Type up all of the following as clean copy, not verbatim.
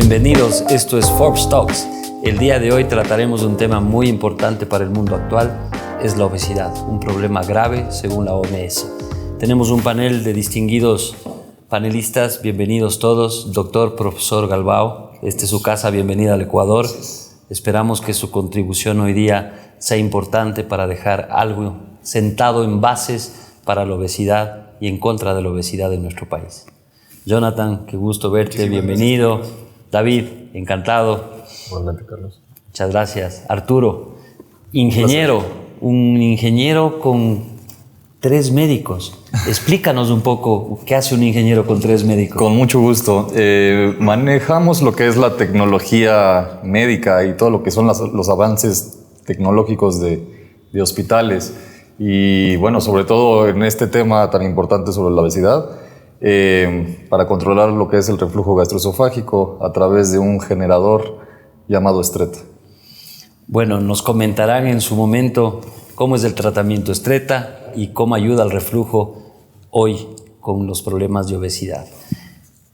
bienvenidos. Esto es Forbes Talks. El día de hoy trataremos un tema muy importante para el mundo actual, es la obesidad, un problema grave según la OMS. Tenemos un panel de distinguidos panelistas, bienvenidos todos. Doctor, profesor Galbao, esta es su casa, bienvenida al Ecuador. Esperamos que su contribución hoy día sea importante para dejar algo sentado en bases para la obesidad y en contra de la obesidad en nuestro país. Jonathan, qué gusto verte, bienvenido. Gracias. David, encantado. Igualmente, Carlos. Muchas gracias. Arturo, ingeniero, un ingeniero con 3 médicos. Explícanos un poco qué hace un ingeniero con 3 médicos. Con mucho gusto. Manejamos lo que es la tecnología médica y todo lo que son los avances tecnológicos de hospitales. Y bueno, sobre todo en este tema tan importante sobre la obesidad, para controlar lo que es el reflujo gastroesofágico a través de un generador llamado Stretta. Bueno, nos comentarán en su momento cómo es el tratamiento Stretta y cómo ayuda al reflujo hoy con los problemas de obesidad.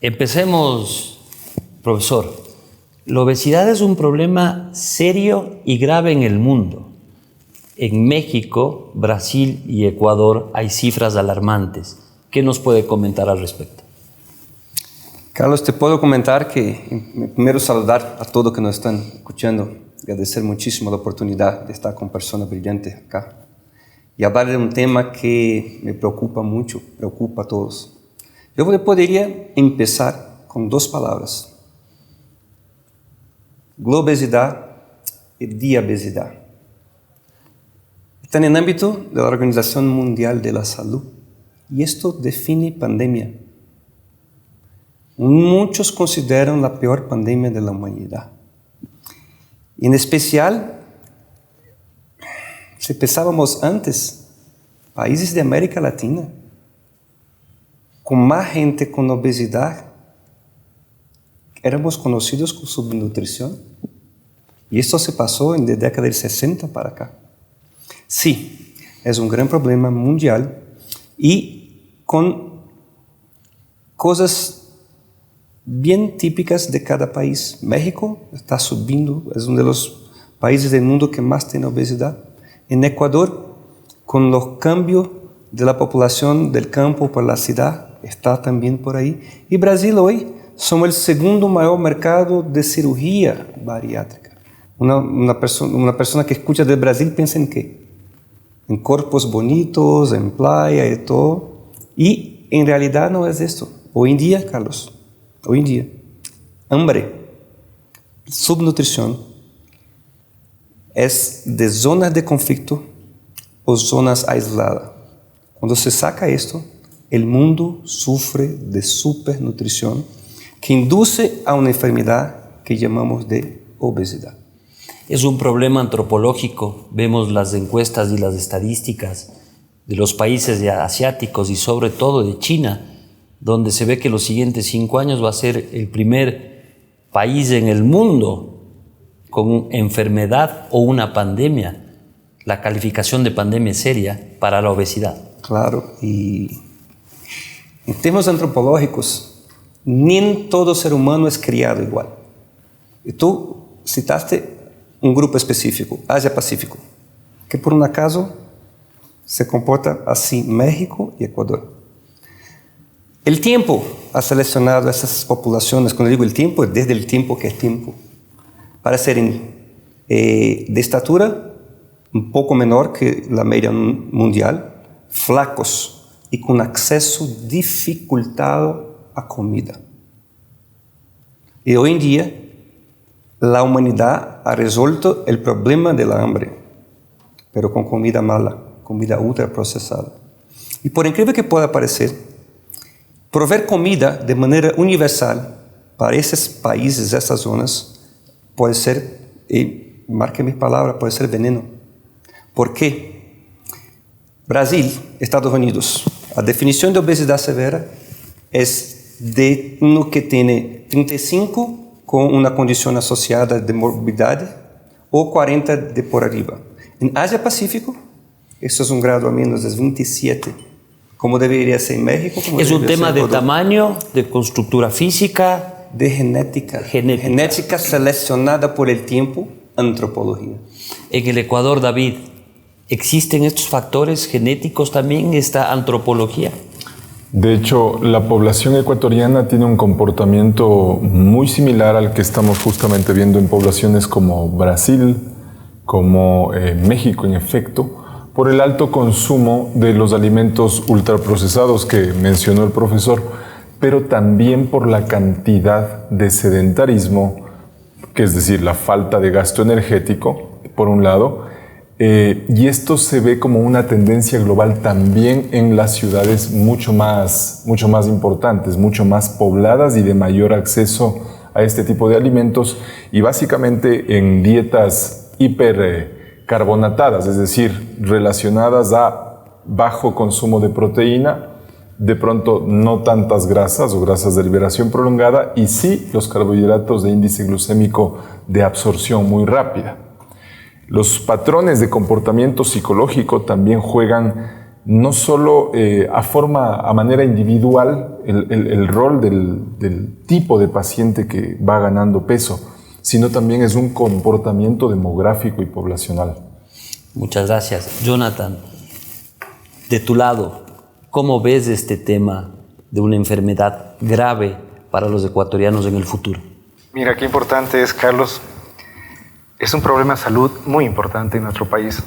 Empecemos, profesor. La obesidad es un problema serio y grave en el mundo. En México, Brasil y Ecuador hay cifras alarmantes. ¿Qué nos puede comentar al respecto? Carlos, te puedo comentar que, primero, saludar a todos que nos están escuchando, agradecer muchísimo la oportunidad de estar con personas brillantes acá y hablar de un tema que me preocupa mucho, preocupa a todos. Yo podría empezar con 2 palabras: globesidad y diabesidad. Están en el ámbito de la Organización Mundial de la Salud. Y esto define pandemia. Muchos consideran la peor pandemia de la humanidad. En especial, si pensábamos antes, países de América Latina, con más gente con obesidad, éramos conocidos con subnutrición. Y esto se pasó en la década del 60 para acá. Sí, es un gran problema mundial y con cosas bien típicas de cada país. México está subiendo, es uno de los países del mundo que más tiene obesidad. En Ecuador, con los cambios de la población del campo por la ciudad, está también por ahí. Y Brasil hoy somos el segundo mayor mercado de cirugía bariátrica. Una persona que escucha de Brasil piensa en qué? En cuerpos bonitos, en playa y todo. Y en realidad no es esto. Hoy en día, Carlos, hoy en día, hambre, subnutrición, es de zonas de conflicto o zonas aisladas. Cuando se saca esto, el mundo sufre de supernutrición que induce a una enfermedad que llamamos de obesidad. Es un problema antropológico. Vemos las encuestas y las estadísticas de los países asiáticos y sobre todo de China, donde se ve que los siguientes 5 años va a ser el primer país en el mundo con enfermedad o una pandemia. La calificación de pandemia seria para la obesidad. Claro, y en términos antropológicos, ni todo ser humano es criado igual. Y tú citaste un grupo específico, Asia-Pacífico, que por un acaso se comporta así México y Ecuador. El tiempo ha seleccionado esas poblaciones, cuando digo el tiempo, es desde el tiempo que es tiempo, para ser de estatura un poco menor que la media mundial, flacos y con acceso dificultado a comida. Y hoy en día, la humanidad ha resuelto el problema del hambre, pero con comida mala, comida ultraprocesada. Y por increíble que pueda parecer, proveer comida de manera universal para esos países, esas zonas, puede ser, y marque mis palabras, puede ser veneno. ¿Por qué? Brasil, Estados Unidos, la definición de obesidad severa es de uno que tiene 35 con una condición asociada de morbidad o 40 de por arriba. En Asia-Pacífico, eso es un grado a menos, es 27, como debería ser en México. Es un tema de tamaño, de constructura física, de genética. Genética seleccionada por el tiempo, antropología. En el Ecuador, David, ¿existen estos factores genéticos también, esta antropología? De hecho, la población ecuatoriana tiene un comportamiento muy similar al que estamos justamente viendo en poblaciones como Brasil, como México, en efecto, por el alto consumo de los alimentos ultraprocesados que mencionó el profesor, pero también por la cantidad de sedentarismo, que es decir, la falta de gasto energético, por un lado, y esto se ve como una tendencia global también en las ciudades mucho más importantes, mucho más pobladas y de mayor acceso a este tipo de alimentos, y básicamente en dietas hipercarbonatadas, es decir, relacionadas a bajo consumo de proteína, de pronto no tantas grasas o grasas de liberación prolongada, y sí los carbohidratos de índice glucémico de absorción muy rápida. Los patrones de comportamiento psicológico también juegan no solo a manera individual el rol del tipo de paciente que va ganando peso, sino también es un comportamiento demográfico y poblacional. Muchas gracias. Jonathan, de tu lado, ¿cómo ves este tema de una enfermedad grave para los ecuatorianos en el futuro? Mira, qué importante es, Carlos. Es un problema de salud muy importante en nuestro país.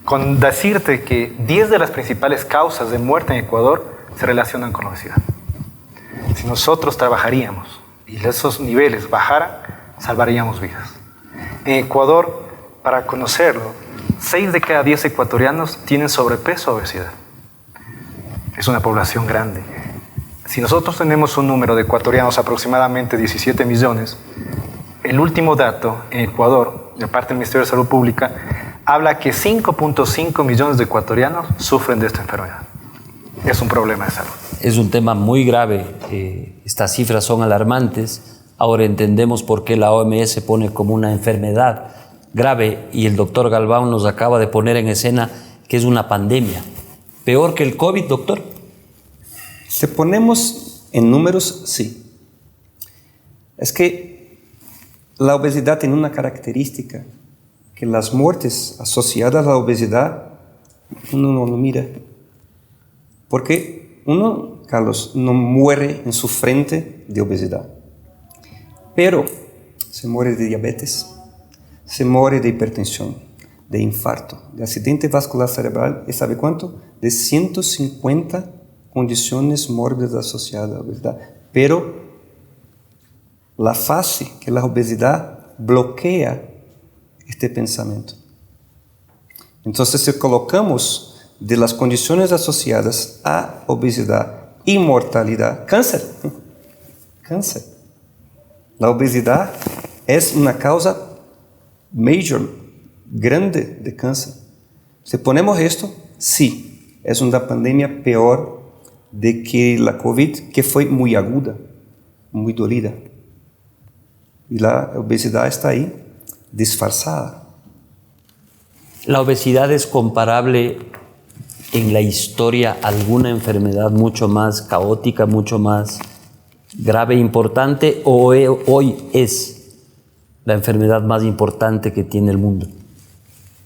Con decirte que 10 de las principales causas de muerte en Ecuador se relacionan con la obesidad. Si nosotros trabajaríamos y esos niveles bajaran, salvaríamos vidas. En Ecuador, para conocerlo, 6 de cada 10 ecuatorianos tienen sobrepeso o obesidad. Es una población grande. Si nosotros tenemos un número de ecuatorianos aproximadamente 17 millones, el último dato en Ecuador, de parte del Ministerio de Salud Pública, habla que 5.5 millones de ecuatorianos sufren de esta enfermedad. Es un problema de salud. Es un tema muy grave. Estas cifras son alarmantes. Ahora entendemos por qué la OMS pone como una enfermedad grave, y el doctor Galván nos acaba de poner en escena que es una pandemia. ¿Peor que el COVID, doctor? Si ponemos en números, sí. Es que la obesidad tiene una característica, que las muertes asociadas a la obesidad uno no lo mira. Porque uno, Carlos, no muere en su frente de obesidad. Pero se muere de diabetes, se muere de hipertensión, de infarto, de accidente vascular cerebral, ¿y sabe cuánto? De 150 condiciones mórbidas asociadas a la obesidad. Pero la fase que la obesidad bloquea este pensamiento. Entonces, si colocamos de las condiciones asociadas a obesidad y mortalidad, cáncer. La obesidad es una causa major, grande de cáncer. Si ponemos esto, sí, es una pandemia peor de que la COVID, que fue muy aguda, muy dolida. Y la obesidad está ahí, disfrazada. ¿La obesidad es comparable en la historia a alguna enfermedad mucho más caótica, mucho más grave e importante, o hoy es la enfermedad más importante que tiene el mundo?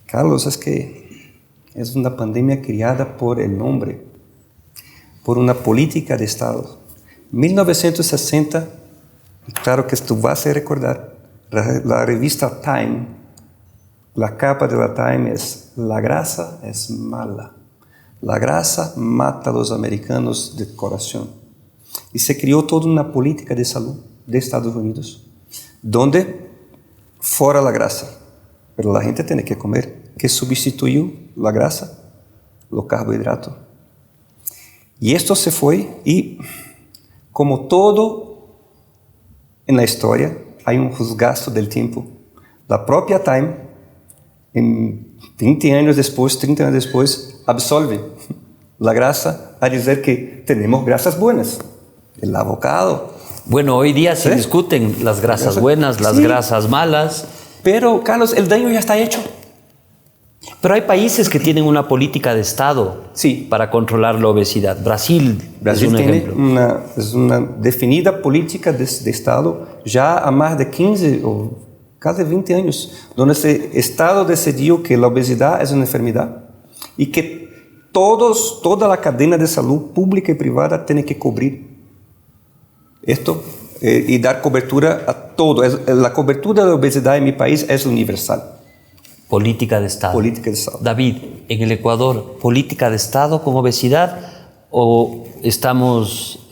Carlos, es que es una pandemia creada por el hombre, por una política de Estado. 1960, claro que tú vas a recordar, la revista Time, la capa de la Time es: la grasa es mala. La grasa mata a los americanos de corazón. Y se creó toda una política de salud de Estados Unidos, donde fuera la grasa, pero la gente tiene que comer. ¿Qué sustituyó la grasa? Los carbohidratos. Y esto se fue, y como todo en la historia, hay un gasto del tiempo. La propia Time, en 20 años después, 30 años después, absorbe la grasa a decir que tenemos grasas buenas. El avocado. Bueno, hoy día se discuten las grasas buenas, las grasas malas. Pero, Carlos, el daño ya está hecho. Pero hay países que tienen una política de Estado Sí. para controlar la obesidad. Brasil Brasil es un tiene ejemplo. una definida política de Estado ya a más de 15 o casi 20 años, donde ese Estado decidió que la obesidad es una enfermedad y que toda la cadena de salud pública y privada tiene que cubrir esto y dar cobertura a todo. La cobertura de obesidad en mi país es universal. Política de Estado. Política de Estado. David, en el Ecuador, ¿política de Estado con obesidad o estamos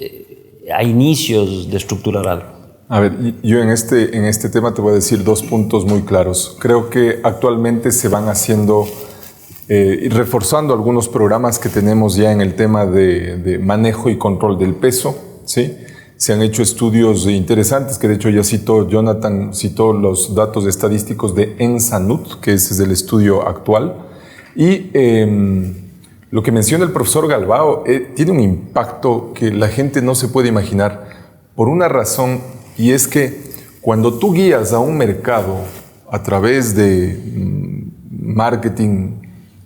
a inicios de estructurar algo? A ver, yo en este tema te voy a decir 2 puntos muy claros. Creo que actualmente se van haciendo y reforzando algunos programas que tenemos ya en el tema de manejo y control del peso, ¿sí? Se han hecho estudios interesantes, que de hecho ya Jonathan citó los datos estadísticos de ENSANUT, que ese es el estudio actual. Y lo que menciona el profesor Galbao tiene un impacto que la gente no se puede imaginar por una razón, y es que cuando tú guías a un mercado a través de marketing,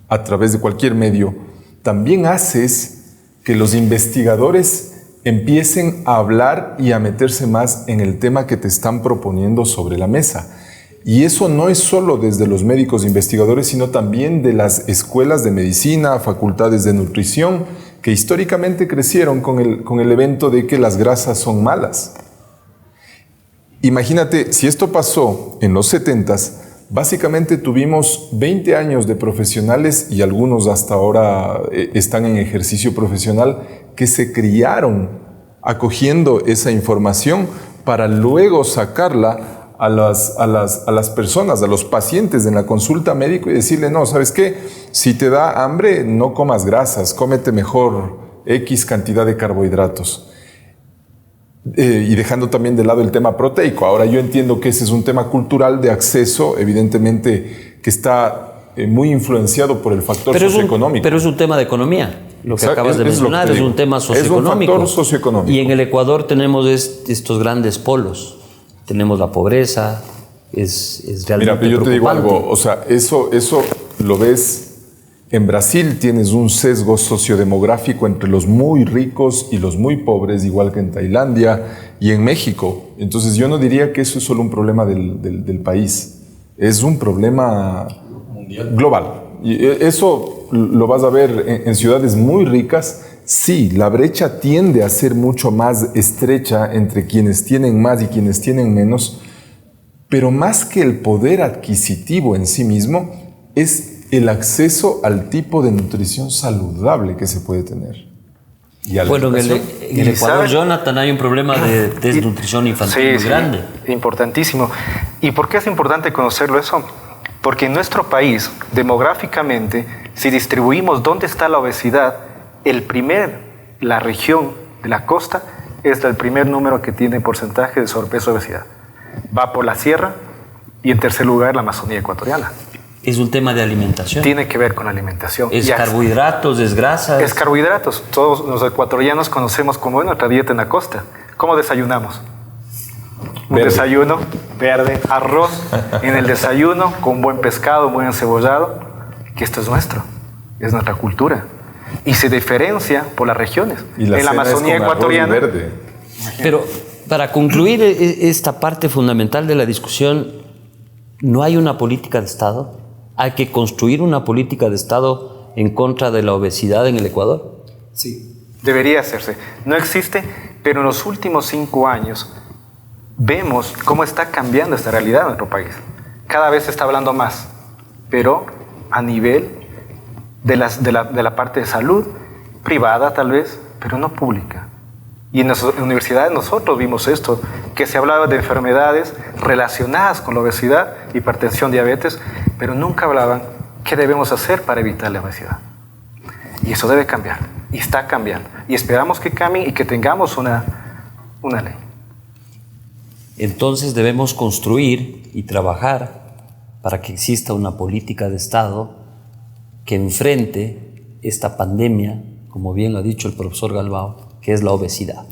a través de cualquier medio, también haces que los investigadores empiecen a hablar y a meterse más en el tema que te están proponiendo sobre la mesa. Y eso no es solo desde los médicos investigadores, sino también de las escuelas de medicina, facultades de nutrición, que históricamente crecieron con el evento de que las grasas son malas. Imagínate, si esto pasó en los 70s, básicamente tuvimos 20 años de profesionales, y algunos hasta ahora están en ejercicio profesional, que se criaron acogiendo esa información para luego sacarla a las personas, a los pacientes en la consulta médica y decirle, no, ¿sabes qué? Si te da hambre, no comas grasas, cómete mejor X cantidad de carbohidratos. Y dejando también de lado el tema proteico. Ahora yo entiendo que ese es un tema cultural de acceso, evidentemente que está muy influenciado por el factor socioeconómico. Pero es un tema de economía. Lo que acabas de mencionar es un tema socioeconómico. Es un factor socioeconómico. Y en el Ecuador tenemos estos grandes polos. Tenemos la pobreza, es realmente Mira, pero yo te digo preocupante. algo, o sea, eso lo ves. En Brasil tienes un sesgo sociodemográfico entre los muy ricos y los muy pobres, igual que en Tailandia y en México. Entonces yo no diría que eso es solo un problema del país, es un problema global. Y eso lo vas a ver en ciudades muy ricas. Sí, la brecha tiende a ser mucho más estrecha entre quienes tienen más y quienes tienen menos, pero más que el poder adquisitivo en sí mismo, es el acceso al tipo de nutrición saludable que se puede tener. Y bueno, en el Ecuador, Jonathan, hay un problema de desnutrición infantil muy grande. Importantísimo. ¿Y por qué es importante conocerlo eso? Porque en nuestro país, demográficamente, si distribuimos dónde está la obesidad, la región de la costa es el primer número que tiene porcentaje de sobrepeso y obesidad. Va por la sierra y en tercer lugar la Amazonía ecuatoriana. Es un tema de alimentación. Tiene que ver con la alimentación. Es carbohidratos, es grasas. Es carbohidratos. Todos los ecuatorianos conocemos cómo es nuestra dieta en la costa. ¿Cómo desayunamos? Un desayuno verde, arroz en el desayuno, con buen pescado, buen encebollado, que esto es nuestro, es nuestra cultura. Y se diferencia por las regiones. Y la en la Amazonía ecuatoriana. Verde. Pero para concluir esta parte fundamental de la discusión, ¿no hay una política de Estado? ¿Hay que construir una política de Estado en contra de la obesidad en el Ecuador? Sí. Debería hacerse. No existe, pero en los últimos 5 años vemos cómo está cambiando esta realidad en nuestro país. Cada vez se está hablando más, pero a nivel de la parte de salud, privada tal vez, pero no pública. Y en las universidades nosotros vimos esto, que se hablaba de enfermedades relacionadas con la obesidad, hipertensión, diabetes, pero nunca hablaban qué debemos hacer para evitar la obesidad. Y eso debe cambiar, y está cambiando. Y esperamos que cambie y que tengamos una ley. Entonces debemos construir y trabajar para que exista una política de Estado que enfrente esta pandemia, como bien lo ha dicho el profesor Galbao, que es la obesidad.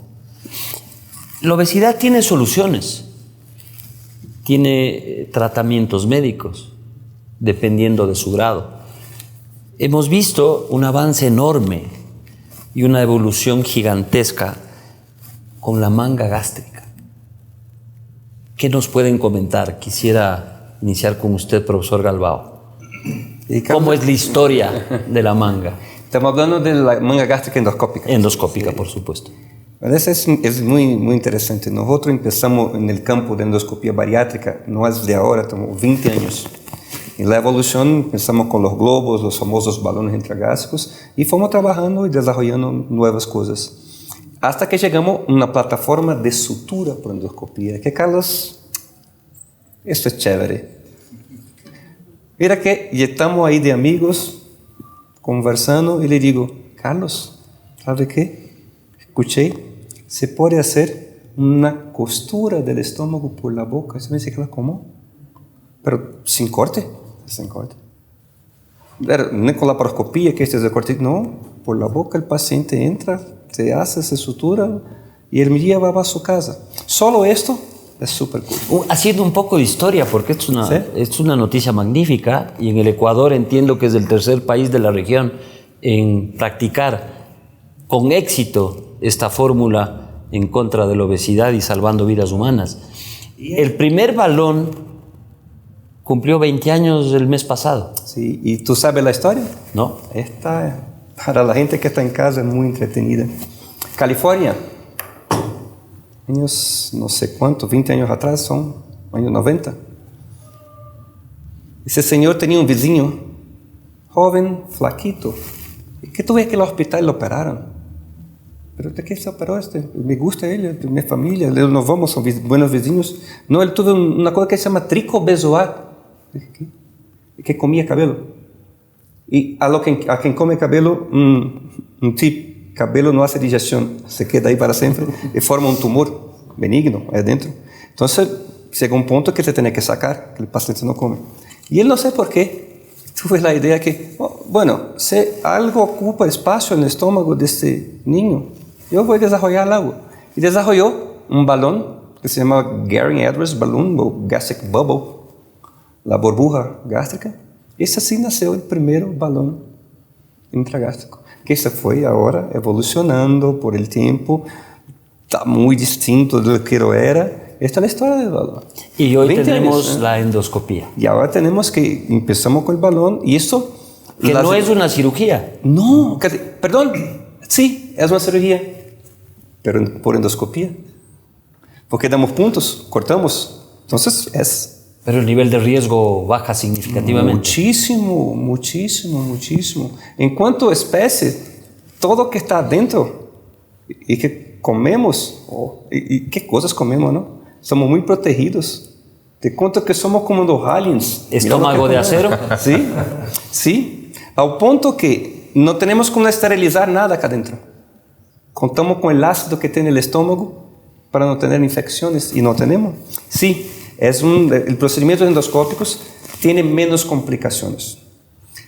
La obesidad tiene soluciones, tiene tratamientos médicos, dependiendo de su grado. hemos visto un avance enorme y una evolución gigantesca con la manga gástrica. ¿Qué nos pueden comentar? Quisiera iniciar con usted, profesor Galbao. ¿Cómo es la historia de la manga? Estamos hablando de la manga gástrica endoscópica. Endoscópica, por supuesto. Eso es muy, muy interesante. Nosotros empezamos en el campo de endoscopía bariátrica, no es de ahora, tenemos 20 años. En la evolución empezamos con los globos, los famosos balones intragástricos, y fuimos trabajando y desarrollando nuevas cosas. Hasta que llegamos a una plataforma de sutura por endoscopía, que Carlos, esto es chévere. Mira que ya estamos ahí de amigos, conversando, y le digo, Carlos, ¿sabe qué? Escuché, se puede hacer una costura del estómago por la boca. ¿Se me dice que cómo? Pero sin corte. Sin corte. Pero no con la laparoscopía, que este es el corte. No, por la boca el paciente entra, se hace esa sutura y el día va a su casa. Solo esto es súper cool. Haciendo un poco de historia, porque esto ¿Sí? es una noticia magnífica, y en el Ecuador entiendo que es el tercer país de la región en practicar con éxito esta fórmula en contra de la obesidad y salvando vidas humanas. El primer balón cumplió 20 años el mes pasado. Sí, ¿y tú sabes la historia? ¿No? Esta, para la gente que está en casa, es muy entretenida. California, años no sé cuántos, 20 años atrás, son años 90. Ese señor tenía un vecino, joven, flaquito, y que tuve que ir al hospital y lo operaron. ¿Pero de qué se operó este? Me gusta él, de mi familia, nos vamos, son buenos vecinos. No, él tuvo una cosa que se llama tricobezoar. Que comía cabello. Y a quien come cabello, un tip, cabello no hace digestión, se queda ahí para siempre y forma un tumor benigno ahí adentro. Entonces, llega un punto que se tiene que sacar, que el paciente no come. Y él no sé por qué, tuve la idea que, bueno, si algo ocupa espacio en el estómago de este niño, yo voy a desarrollar algo. Y desarrolló un balón que se llama Gary-Edwards Balloon o Gastric Bubble, la burbuja gástrica. Ese así nació el primer balón intragástrico, que se fue ahora evolucionando por el tiempo, está muy distinto de lo que lo era. Esta es la historia del balón. Y hoy tenemos años, la endoscopía. Y ahora tenemos que, empezamos con el balón, y esto... Que no es una cirugía. No, perdón, sí, es una cirugía, pero por endoscopía. Porque damos puntos, cortamos, entonces es... Pero el nivel de riesgo baja significativamente. Muchísimo, muchísimo, muchísimo. En cuanto a especie, todo que está adentro y que comemos, y qué cosas comemos, ¿no? Somos muy protegidos. Te cuento que somos como los aliens. ¿Estómago de acero? Sí, sí. Al punto que no tenemos como esterilizar nada acá adentro. Contamos con el ácido que tiene el estómago para no tener infecciones y no tenemos. Sí. El procedimiento endoscópicos tiene menos complicaciones.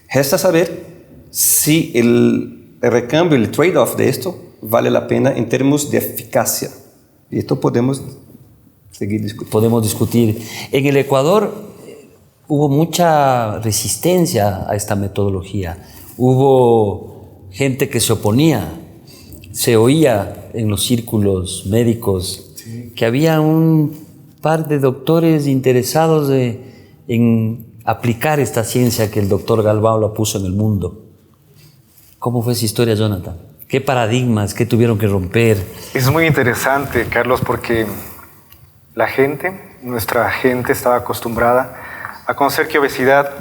Resta saber si el recambio, el trade-off de esto vale la pena en términos de eficacia. Y esto podemos seguir discutiendo. Podemos discutir. En el Ecuador hubo mucha resistencia a esta metodología. Hubo gente que se oponía. Se oía en los círculos médicos que había un par de doctores interesados en aplicar esta ciencia que el doctor Galbao la puso en el mundo. ¿Cómo fue esa historia, Jonathan? ¿Qué paradigmas, qué tuvieron que romper? Es muy interesante, Carlos, porque la gente, nuestra gente estaba acostumbrada a conocer que obesidad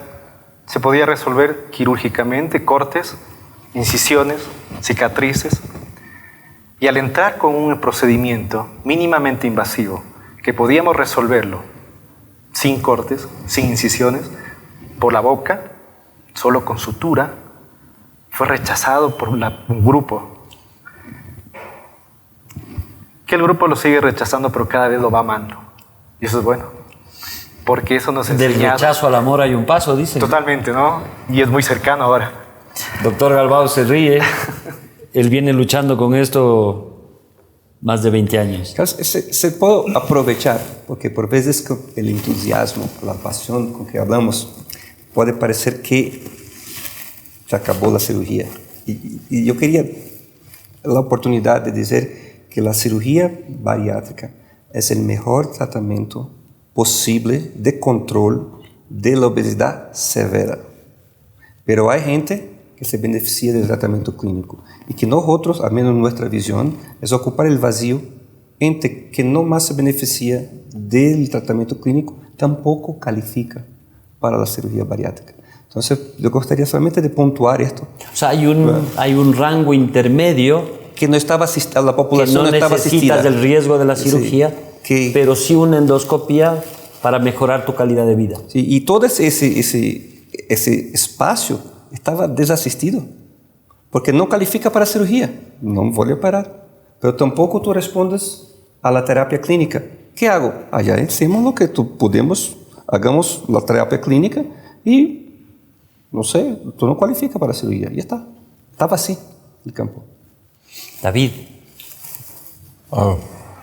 se podía resolver quirúrgicamente, cortes, incisiones, cicatrices. Y al entrar con un procedimiento mínimamente invasivo, que podíamos resolverlo sin cortes, sin incisiones, por la boca, solo con sutura, fue rechazado por un grupo. Que el grupo lo sigue rechazando, pero cada vez lo va amando. Y eso es bueno, porque eso nos enseña... Del rechazo al amor hay un paso, dicen. Totalmente, ¿no? Y es muy cercano ahora. Doctor Galbao se ríe. Él viene luchando con esto más de 20 años. Se puede aprovechar, porque por veces con el entusiasmo, la pasión con que hablamos, puede parecer que se acabó la cirugía. Y yo quería la oportunidad de decir que la cirugía bariátrica es el mejor tratamiento posible de control de la obesidad severa. Pero hay gente que se beneficia del tratamiento clínico y que nosotros, al menos nuestra visión, es ocupar el vacío entre que no más se beneficia del tratamiento clínico, tampoco califica para la cirugía bariátrica. Entonces, yo gustaría solamente de puntuar esto. O sea, hay un rango intermedio que no estaba asistida, la población que no estaba asistida. necesitas del riesgo de la cirugía, sí, pero sí una endoscopía para mejorar tu calidad de vida. Sí, y todo ese espacio estaba desasistido, porque no califica para cirugía, no voy a parar, pero tampoco tú respondes a la terapia clínica. ¿Qué hago? Allá hacemos lo que tú podemos, hagamos la terapia clínica y, no sé, tú no calificas para cirugía, ya está. Estaba así el campo. David.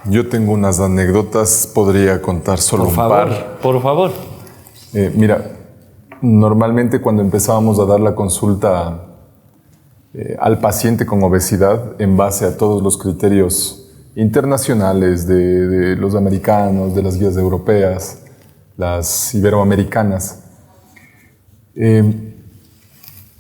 Yo tengo unas anécdotas, podría contar solo un par. Por favor. Mira, normalmente cuando empezábamos a dar la consulta al paciente con obesidad, en base a todos los criterios internacionales de los americanos, de las guías europeas, las iberoamericanas,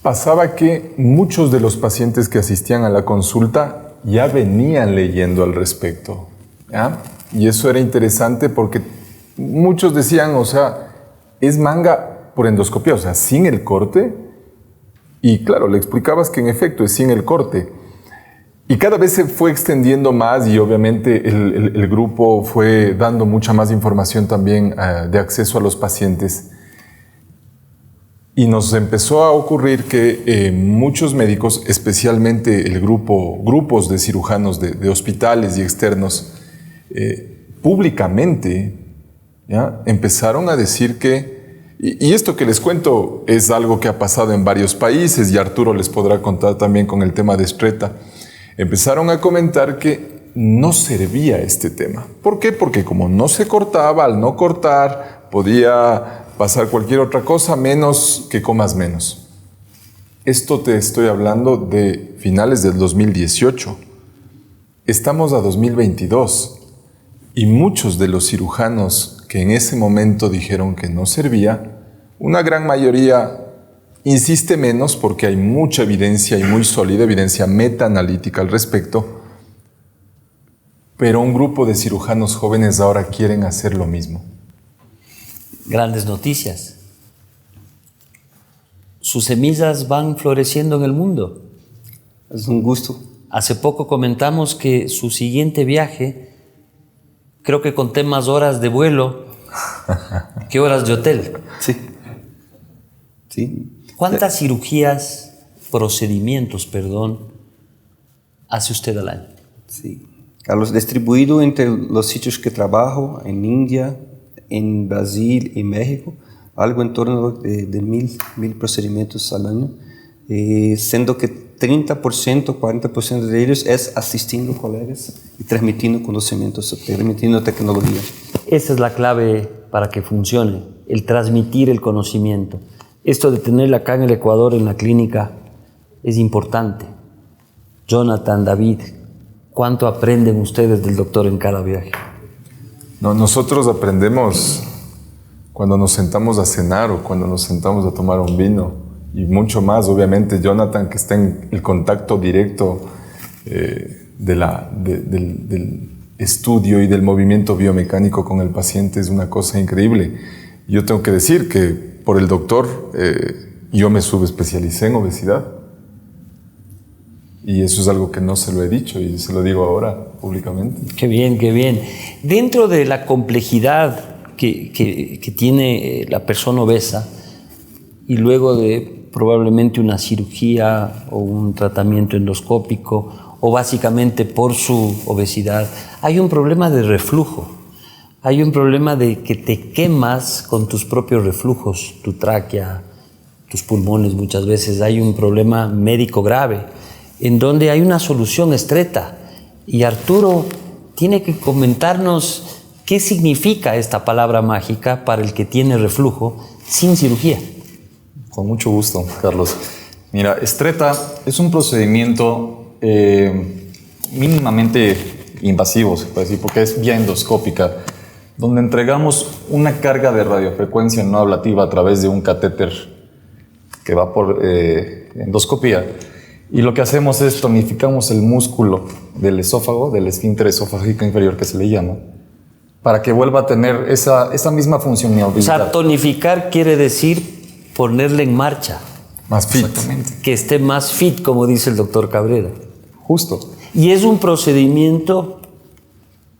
pasaba que muchos de los pacientes que asistían a la consulta ya venían leyendo al respecto, ¿ya? Y eso era interesante porque muchos decían, o sea, es manga por endoscopia, o sea, sin el corte. Y claro, le explicabas que en efecto es sin el corte. Y cada vez se fue extendiendo más y obviamente el grupo fue dando mucha más información también de acceso a los pacientes. Y nos empezó a ocurrir que muchos médicos, especialmente grupos de cirujanos de hospitales y externos, públicamente, ¿ya?, empezaron a decir que, y esto que les cuento es algo que ha pasado en varios países y Arturo les podrá contar también con el tema de Stretta, empezaron a comentar que no servía este tema. ¿Por qué? Porque como no se cortaba, al no cortar, podía pasar cualquier otra cosa, menos que comas menos. Esto te estoy hablando de finales del 2018. Estamos a 2022 y muchos de los cirujanos que en ese momento dijeron que no servía, una gran mayoría insiste menos porque hay mucha evidencia y muy sólida evidencia metaanalítica al respecto, pero un grupo de cirujanos jóvenes ahora quieren hacer lo mismo. Grandes noticias. Sus semillas van floreciendo en el mundo. Es un gusto. Hace poco comentamos que su siguiente viaje, creo que conté más horas de vuelo que horas de hotel. Sí. Sí. ¿Cuántas cirugías, procedimientos, hace usted al año? Sí. Carlos, distribuido entre los sitios que trabajo, en India, en Brasil y México, algo en torno de 1,000 procedimientos al año, siendo que 30%, 40% de ellos es asistiendo colegas y transmitiendo conocimientos, transmitiendo tecnología. Esa es la clave para que funcione, el transmitir el conocimiento. Esto de tenerla acá en el Ecuador, en la clínica, es importante. Jonathan, David, ¿cuánto aprenden ustedes del doctor en cada viaje? No, nosotros aprendemos cuando nos sentamos a cenar o cuando nos sentamos a tomar un vino y mucho más, obviamente, Jonathan, que está en el contacto directo del estudio y del movimiento biomecánico con el paciente, es una cosa increíble. Yo tengo que decir que por el doctor yo me subespecialicé en obesidad y eso es algo que no se lo he dicho y se lo digo ahora públicamente. Qué bien, qué bien. Dentro de la complejidad que tiene la persona obesa y luego de probablemente una cirugía o un tratamiento endoscópico o básicamente por su obesidad, hay un problema de reflujo. Hay un problema de que te quemas con tus propios reflujos, tu tráquea, tus pulmones muchas veces. Hay un problema médico grave en donde hay una solución Stretta. Y Arturo tiene que comentarnos qué significa esta palabra mágica para el que tiene reflujo sin cirugía. Con mucho gusto, Carlos. Mira, Stretta es un procedimiento mínimamente invasivo, se puede decir, porque es vía endoscópica, donde entregamos una carga de radiofrecuencia no ablativa a través de un catéter que va por endoscopía. Y lo que hacemos es tonificamos el músculo del esófago, del esfínter esofágico inferior que se le llama, para que vuelva a tener esa misma funcionalidad. O sea, tonificar quiere decir ponerle en marcha. Más fit. Exactamente. Que esté más fit, como dice el doctor Cabrera. Justo. Y es un procedimiento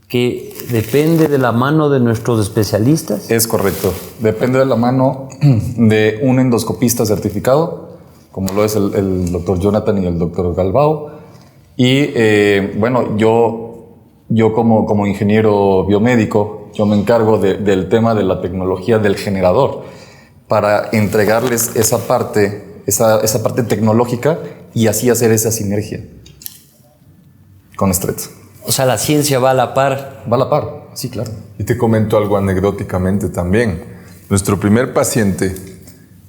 que depende de la mano de nuestros especialistas. Es correcto. Depende de la mano de un endoscopista certificado, como lo es el doctor Jonathan y el doctor Galbao. Y bueno, yo como ingeniero biomédico, yo me encargo del tema de la tecnología del generador para entregarles esa parte tecnológica y así hacer esa sinergia con Stretta. O sea, la ciencia va a la par. Va a la par, sí, claro. Y te comento algo anecdóticamente también. Nuestro primer paciente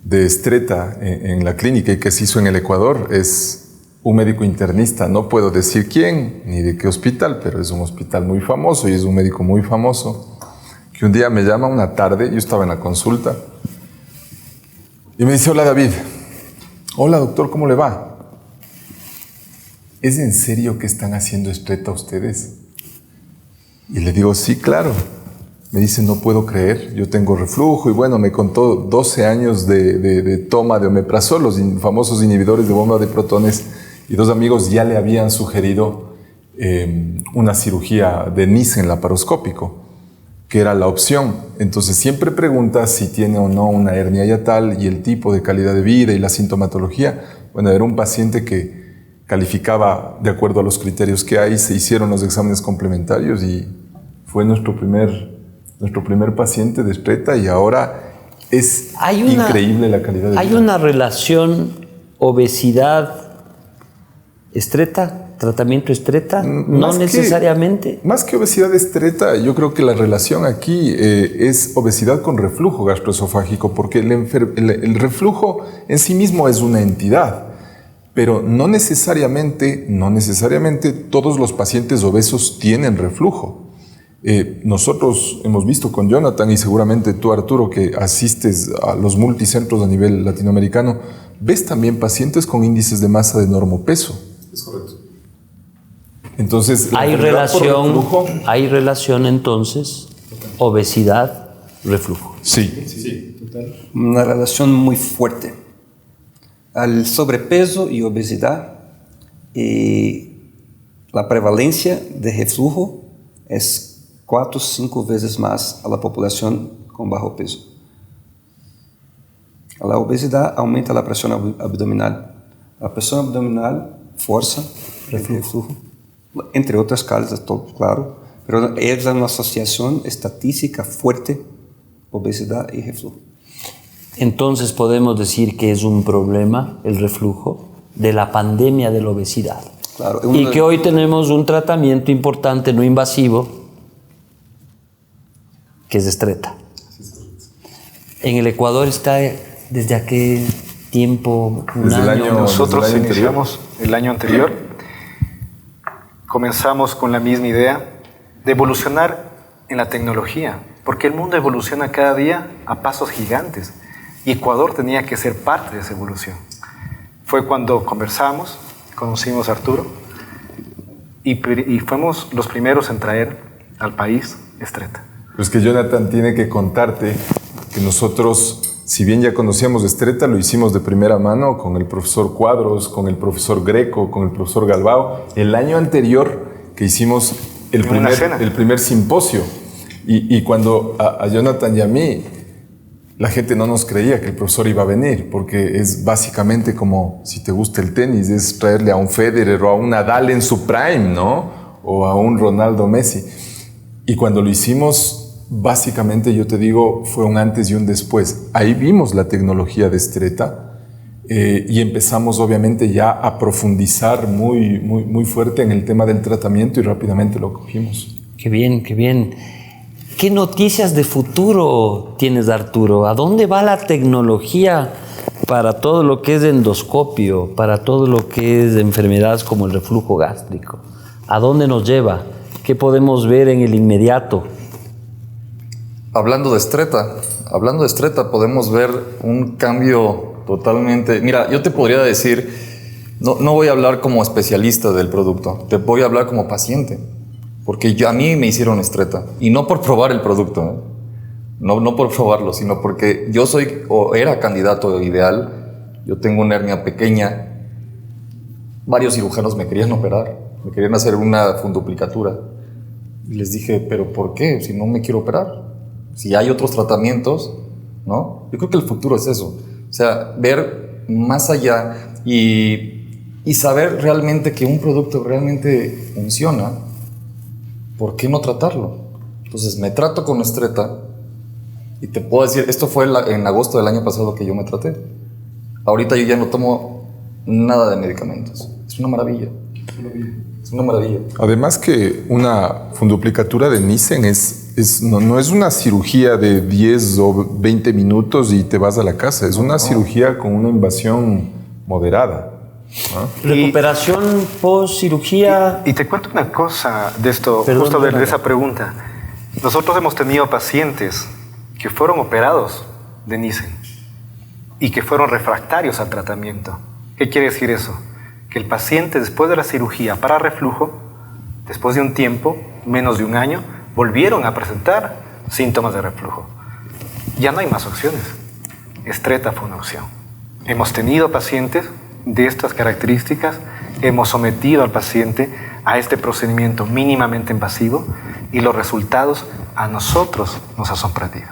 de Stretta en la clínica y que se hizo en el Ecuador es un médico internista. No puedo decir quién ni de qué hospital, pero es un hospital muy famoso y es un médico muy famoso que un día me llama una tarde, yo estaba en la consulta y me dice: hola David. Hola doctor, ¿cómo le va? ¿Es en serio que están haciendo Stretta ustedes? Y le digo: sí, claro. Me dice: no puedo creer, yo tengo reflujo. Y bueno, me contó 12 años de toma de omeprazol, los famosos inhibidores de bomba de protones, y 2 amigos ya le habían sugerido una cirugía de Nissen laparoscópico, que era la opción. Entonces siempre pregunta si tiene o no una hernia hiatal y el tipo de calidad de vida y la sintomatología. Bueno, era un paciente que calificaba de acuerdo a los criterios que hay, se hicieron los exámenes complementarios y fue nuestro primer paciente de Stretta y ahora es increíble la calidad de vida. ¿Hay una relación obesidad-Stretta? ¿Tratamiento Stretta? No necesariamente. Más que obesidad Stretta, yo creo que la relación aquí es obesidad con reflujo gastroesofágico, porque el reflujo en sí mismo es una entidad. Pero no necesariamente todos los pacientes obesos tienen reflujo. Nosotros hemos visto con Jonathan y seguramente tú, Arturo, que asistes a los multicentros a nivel latinoamericano, ves también pacientes con índices de masa de normopeso. Es correcto. Entonces, ¿hay relación entonces obesidad-reflujo? Sí. Total. Una relación muy fuerte. Al sobrepeso y obesidad, la prevalencia de reflujo es 4 o 5 veces más a la población con bajo peso. La obesidad aumenta la presión abdominal. La presión abdominal forza reflujo, entre otras causas, claro, pero es una asociación estadística fuerte, obesidad y reflujo. Entonces podemos decir que es un problema el reflujo de la pandemia de la obesidad. Claro, y que hoy tenemos un tratamiento importante, no invasivo, que es Stretta. En el Ecuador está desde a qué tiempo, Nosotros iniciamos el año anterior. Comenzamos con la misma idea de evolucionar en la tecnología, porque el mundo evoluciona cada día a pasos gigantes. Y Ecuador tenía que ser parte de esa evolución. Fue cuando conversamos, conocimos a Arturo y fuimos los primeros en traer al país Stretta. Pues que Jonathan tiene que contarte que nosotros, si bien ya conocíamos Stretta, lo hicimos de primera mano con el profesor Cuadros, con el profesor Greco, con el profesor Galbao. El año anterior que hicimos el primer simposio. Y cuando a Jonathan y a mí, la gente no nos creía que el profesor iba a venir, porque es básicamente como, si te gusta el tenis, es traerle a un Federer o a un Nadal en su prime, ¿no? O a un Ronaldo Messi. Y cuando lo hicimos, básicamente, yo te digo, fue un antes y un después. Ahí vimos la tecnología de Stretta y empezamos, obviamente, ya a profundizar muy fuerte en el tema del tratamiento y rápidamente lo cogimos. Qué bien, qué bien. ¿Qué noticias de futuro tienes, Arturo? ¿A dónde va la tecnología para todo lo que es endoscopio, para todo lo que es enfermedades como el reflujo gástrico? ¿A dónde nos lleva? ¿Qué podemos ver en el inmediato? Hablando de Stretta podemos ver un cambio totalmente. Mira, yo te podría decir, no voy a hablar como especialista del producto, te voy a hablar como paciente, porque a mí me hicieron Stretta, y no por probar el producto, ¿eh? No por probarlo, sino porque yo era candidato ideal. Yo tengo una hernia pequeña, varios cirujanos me querían operar, me querían hacer una funduplicatura, y les dije, ¿pero por qué? Si no me quiero operar, si hay otros tratamientos, ¿no? Yo creo que el futuro es eso, o sea, ver más allá y saber realmente que un producto realmente funciona. ¿Por qué no tratarlo? Entonces me trato con Stretta y te puedo decir, esto fue en agosto del año pasado que yo me traté. Ahorita yo ya no tomo nada de medicamentos. Es una maravilla. Es una maravilla. Además que una funduplicatura de Nissen no es una cirugía de 10 o 20 minutos y te vas a la casa. Es una cirugía con una invasión moderada. ¿No? Recuperación post cirugía. Y te cuento una cosa de esto, Perdón, justo de esa pregunta. Nosotros hemos tenido pacientes que fueron operados de Nissen y que fueron refractarios al tratamiento. ¿Qué quiere decir eso? Que el paciente, después de la cirugía para reflujo, después de un tiempo, menos de un año, volvieron a presentar síntomas de reflujo. Ya no hay más opciones. Stretta fue una opción. Hemos tenido pacientes de estas características, hemos sometido al paciente a este procedimiento mínimamente invasivo y los resultados a nosotros nos han sorprendido.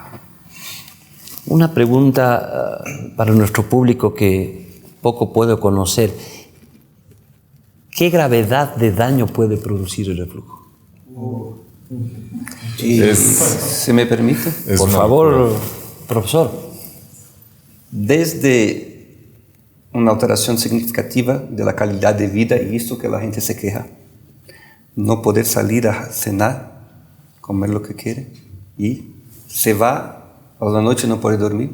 Una pregunta para nuestro público que poco puedo conocer. ¿Qué gravedad de daño puede producir el reflujo? ¿Se me permite? Por favor, profesor. Desde una alteración significativa de la calidad de vida, y esto que la gente se queja, no poder salir a cenar, comer lo que quiere, y se va a la noche no puede dormir,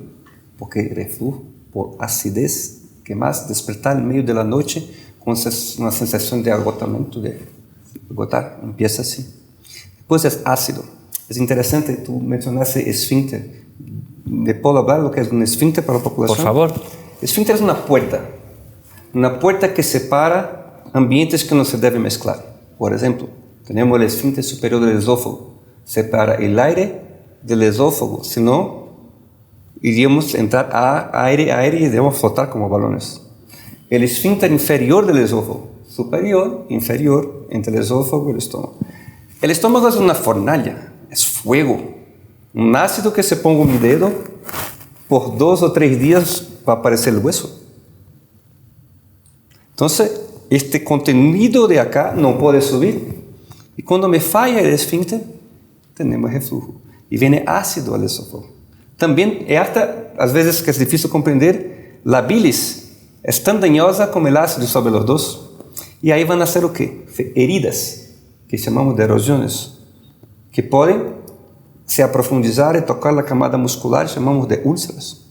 porque reflujo, por acidez, que más despertar en medio de la noche con una sensación de agotamiento, de agotar, empieza así. Después es ácido. Es interesante, tú mencionaste esfínter. ¿Me puedo hablar lo que es un esfínter para la población? Por favor. Esfínter es una puerta que separa ambientes que no se deben mezclar. Por ejemplo, tenemos el esfínter superior del esófago, separa el aire del esófago, si no, iríamos a entrar a aire y debemos flotar como balones. El esfínter inferior del esófago, superior, inferior, entre el esófago y el estómago. El estómago es una fornalla, es fuego. Un ácido que se ponga en mi dedo, por 2 o 3 días va a aparecer el hueso. Entonces, este contenido de acá no puede subir. Y cuando me falla el esfínter, tenemos reflujo. Y viene ácido al esófago. También, hasta, a veces que es difícil comprender, la bilis es tan dañosa como el ácido sobre los dos. Y ahí van a ser o qué? Heridas, que llamamos de erosiones, que pueden se aprofundizar y tocar la camada muscular, llamamos de úlceras.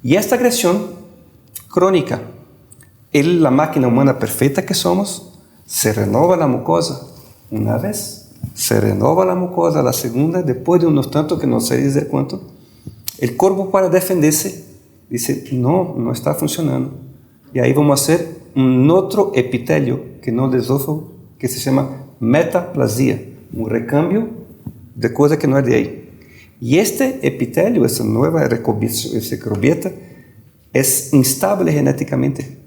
Y esta agresión crónica, la máquina humana perfecta que somos, se renova la mucosa una vez, se renova la mucosa la segunda, después de unos tantos que no sé decir cuánto, el cuerpo para defenderse dice, no está funcionando. Y ahí vamos a hacer un otro epitelio, que no de esófago, que se llama metaplasia, un recambio de cosas que no es de ahí. Y este epitelio, esa nueva recubierta, es instable genéticamente.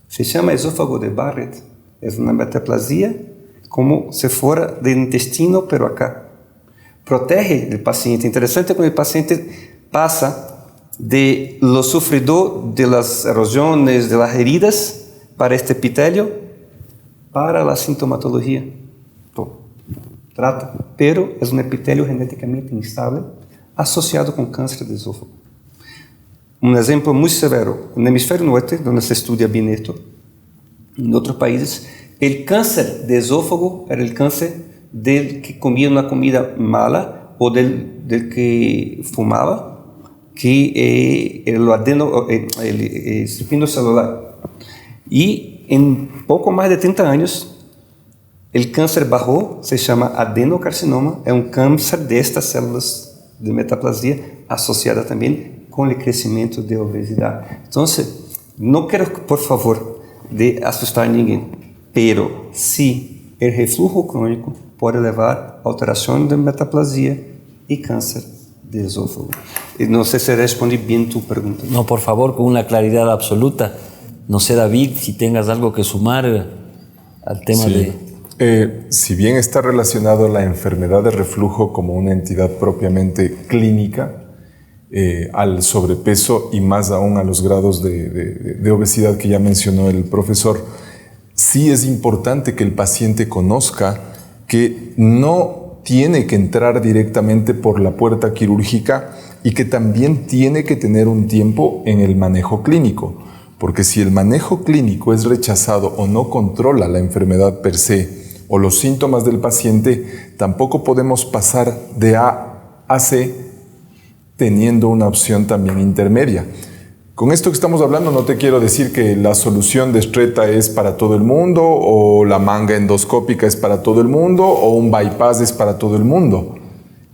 Se llama esófago de Barrett. Es una metaplasia como si fuera del intestino, pero acá. Protege el paciente. Interesante cuando el paciente pasa de lo sufridor de las erosiones, de las heridas, para este epitelio, para la sintomatología. Trata, pero es un epitelio genéticamente instable asociado con cáncer de esófago. Un ejemplo muy severo, en el hemisferio norte, donde se estudia bien esto, en otros países, el cáncer de esófago era el cáncer del que comía una comida mala o del que fumaba que el estrepino celular. Y en poco más de 30 años, el cáncer bajó, se llama adenocarcinoma, es un cáncer de estas células de metaplasia asociada también con el crecimiento de obesidad. Entonces, no quiero, por favor, de asustar a ninguém, pero sí, el reflujo crónico puede llevar a alteración de metaplasia y cáncer de esófago. No sé si respondí bien tu pregunta. No, por favor, con una claridad absoluta. No sé, David, si tengas algo que sumar al tema si bien está relacionado la enfermedad de reflujo como una entidad propiamente clínica al sobrepeso y más aún a los grados de obesidad que ya mencionó el profesor, sí es importante que el paciente conozca que no tiene que entrar directamente por la puerta quirúrgica y que también tiene que tener un tiempo en el manejo clínico, porque si el manejo clínico es rechazado o no controla la enfermedad per se o los síntomas del paciente, tampoco podemos pasar de A a C teniendo una opción también intermedia. Con esto que estamos hablando no te quiero decir que la solución de Stretta es para todo el mundo o la manga endoscópica es para todo el mundo o un bypass es para todo el mundo.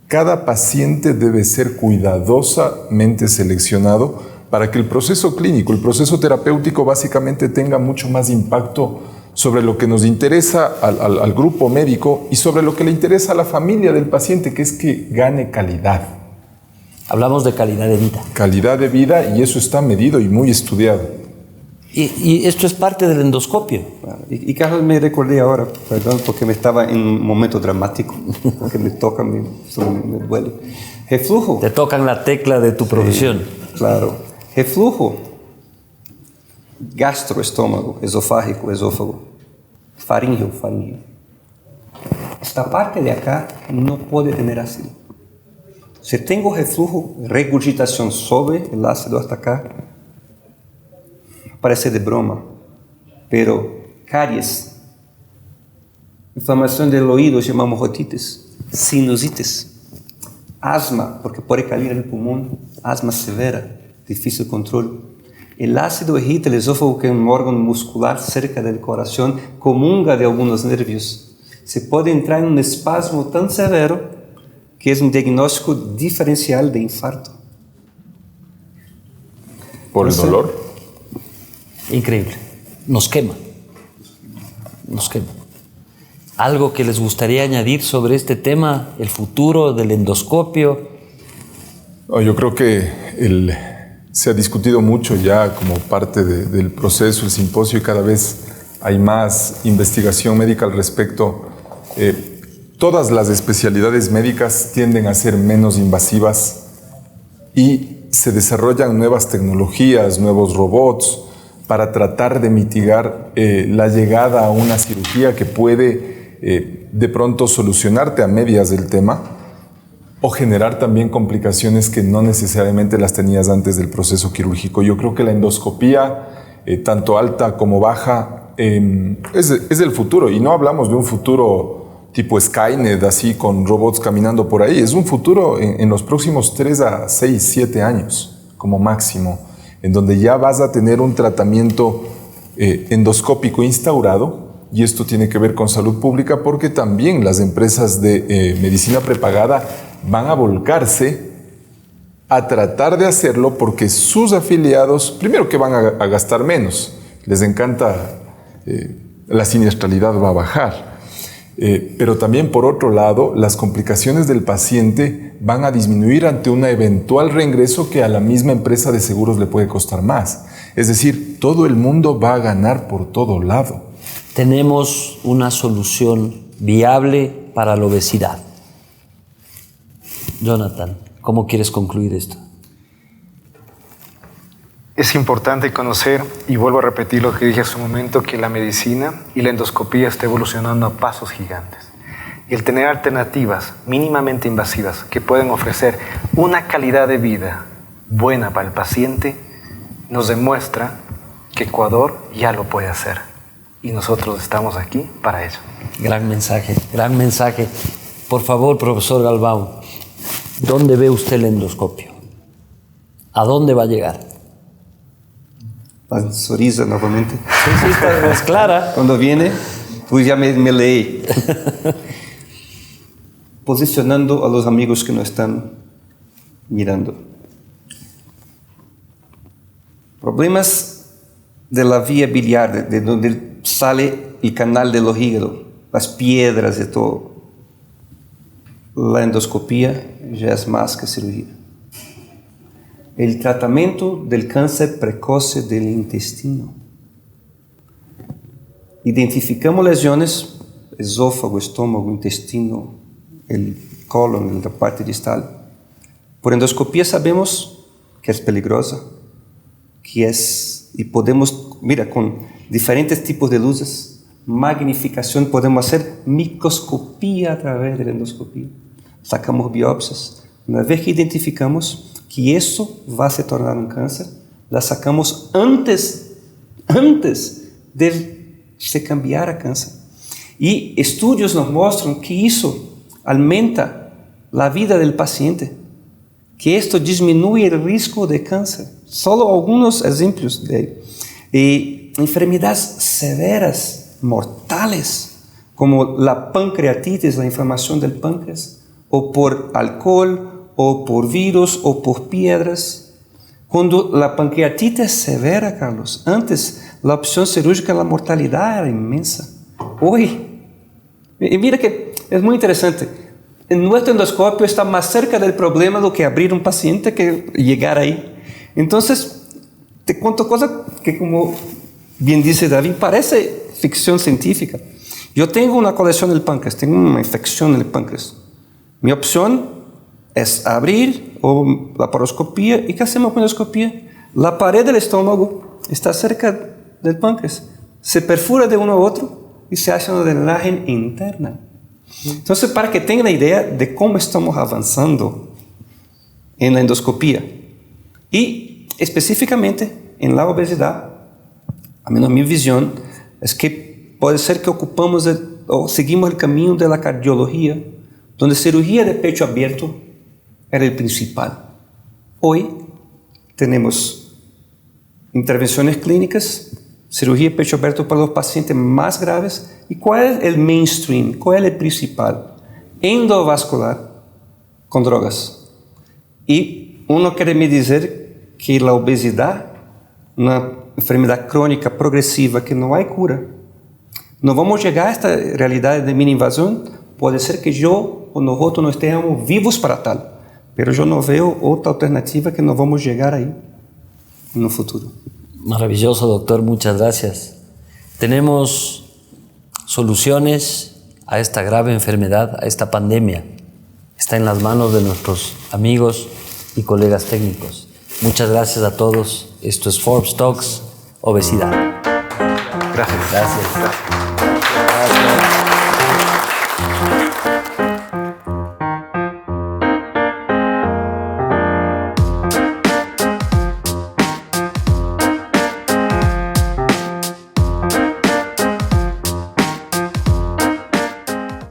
Cada paciente debe ser cuidadosamente seleccionado para que el proceso clínico, el proceso terapéutico básicamente tenga mucho más impacto sobre lo que nos interesa al grupo médico y sobre lo que le interesa a la familia del paciente, que es que gane calidad. Hablamos de calidad de vida. Calidad de vida, y eso está medido y muy estudiado. Y esto es parte del endoscopio. Y Carlos, me recordé ahora, perdón, porque me estaba en un momento dramático, porque me toca, me duele. Reflujo. Te tocan la tecla de tu profesión. Claro. Reflujo. Gastroestómago, esofágico, esófago. Faríngeo. Esta parte de acá no puede tener ácido. Si tengo reflujo, regurgitación sobre el ácido hasta acá, parece de broma, pero caries, inflamación del oído, llamamos otitis, sinusitis, asma, porque puede caer el pulmón, asma severa, difícil control. El ácido irrita el esófago, que es un órgano muscular cerca del corazón, comunga de algunos nervios. Se puede entrar en un espasmo tan severo que es un diagnóstico diferencial de infarto. ¿Por el dolor? Increíble. Nos quema. ¿Algo que les gustaría añadir sobre este tema, el futuro del endoscopio? Yo creo que se ha discutido mucho ya como parte del proceso, el simposio, y cada vez hay más investigación médica al respecto. Todas las especialidades médicas tienden a ser menos invasivas y se desarrollan nuevas tecnologías, nuevos robots para tratar de mitigar la llegada a una cirugía que puede de pronto solucionarte a medias del tema o generar también complicaciones que no necesariamente las tenías antes del proceso quirúrgico. Yo creo que la endoscopía, tanto alta como baja, es el futuro, y no hablamos de un futuro tipo Skynet, así con robots caminando por ahí. Es un futuro en los próximos 3 a 6, 7 años como máximo, en donde ya vas a tener un tratamiento endoscópico instaurado, y esto tiene que ver con salud pública porque también las empresas de medicina prepagada van a volcarse a tratar de hacerlo porque sus afiliados, primero que van a gastar menos, les encanta, la siniestralidad va a bajar. Pero también, por otro lado, las complicaciones del paciente van a disminuir ante un eventual reingreso que a la misma empresa de seguros le puede costar más. Es decir, todo el mundo va a ganar por todo lado. Tenemos una solución viable para la obesidad. Jonathan, ¿cómo quieres concluir esto? Es importante conocer, y vuelvo a repetir lo que dije hace un momento, que la medicina y la endoscopía está evolucionando a pasos gigantes. Y el tener alternativas mínimamente invasivas que pueden ofrecer una calidad de vida buena para el paciente nos demuestra que Ecuador ya lo puede hacer. Y nosotros estamos aquí para ello. Gran mensaje, gran mensaje. Por favor, profesor Galbao, ¿dónde ve usted el endoscopio? ¿A dónde va a llegar? La sonrisa nuevamente. Sí, es clara. Cuando viene, pues ya me leí. Posicionando a los amigos que nos están mirando. Problemas de la vía biliar, de donde sale el canal de los hígados, las piedras y todo. La endoscopía ya es más que cirugía. El tratamiento del cáncer precoce del intestino. Identificamos lesiones, esófago, estómago, intestino, el colon, la parte distal. Por endoscopía sabemos que es peligrosa, y podemos, mira, con diferentes tipos de luces, magnificación, podemos hacer microscopía a través de la endoscopía. Sacamos biopsias. Una vez que identificamos que eso va a se tornar un cáncer, la sacamos antes de se cambiar a cáncer. Y estudios nos muestran que eso aumenta la vida del paciente, que esto disminuye el riesgo de cáncer. Solo algunos ejemplos de enfermedades severas, mortales, como la pancreatitis, la inflamación del páncreas, o por alcohol, o por virus, o por piedras. Cuando la pancreatitis es severa, Carlos, antes la opción cirúrgica, la mortalidad era inmensa. Hoy, y mira que es muy interesante, en nuestro endoscopio está más cerca del problema lo que abrir un paciente que llegar ahí. Entonces, te cuento cosas que, como bien dice David, parece ficción científica. Yo tengo una colección del páncreas, tengo una infección en el páncreas. Mi opción es abrir o laparoscopía. ¿Y qué hacemos con la endoscopía? La pared del estómago está cerca del páncreas. Se perfura de uno a otro y se hace una drenaje interna. Entonces, para que tengan la idea de cómo estamos avanzando en la endoscopía y específicamente en la obesidad, a menos mi visión es que puede ser que ocupamos o seguimos el camino de la cardiología, donde cirugía de pecho abierto era el principal. Hoy tenemos intervenciones clínicas, cirugía de pecho abierto para los pacientes más graves. ¿Y cuál es el mainstream? ¿Cuál es el principal? Endovascular con drogas. Y uno quiere me decir que la obesidad, una enfermedad crónica progresiva que no hay cura, no vamos a llegar a esta realidad de mini invasión. Puede ser que yo o nosotros no estemos vivos para tal, pero yo no veo otra alternativa que no vamos a llegar ahí en un futuro. Maravilloso, doctor, muchas gracias. Tenemos soluciones a esta grave enfermedad, a esta pandemia. Está en las manos de nuestros amigos y colegas técnicos. Muchas gracias a todos. Esto es Forbes Talks, obesidad. Gracias. Gracias.